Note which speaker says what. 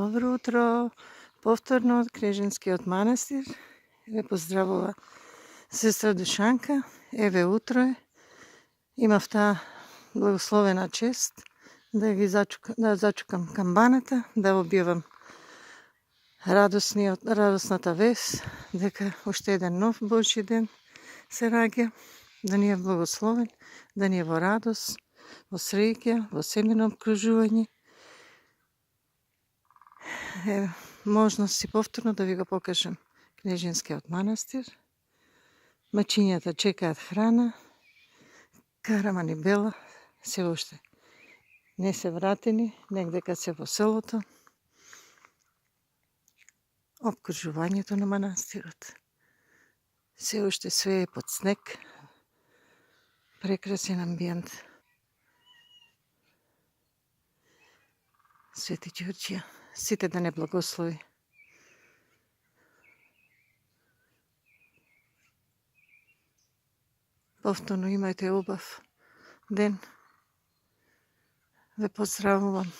Speaker 1: Dobro утро! Повторно од Кнежинскиот манастир ве поздравува сестра Душанка. Еве утро е. Имав таа благословена чест да зачукам камбаната, да објавам радосната вест дека уште еден нов Божји ден се раѓа, да ни е благословен, да ни е во радост, во среќа, во семено обкружување. Можност и повторно да ви го покажам Кнежинскиот манастир. Мачињата чекаат храна. Караман и Бела се уште не се вратени, негдека се во селото. Обкружувањето на манастирот. Се уште све е под снег. Прекрасен амбиент. Свети Ѓорѓија, сите да не благослови. Повторно имајте убав ден. Ве поздравувам.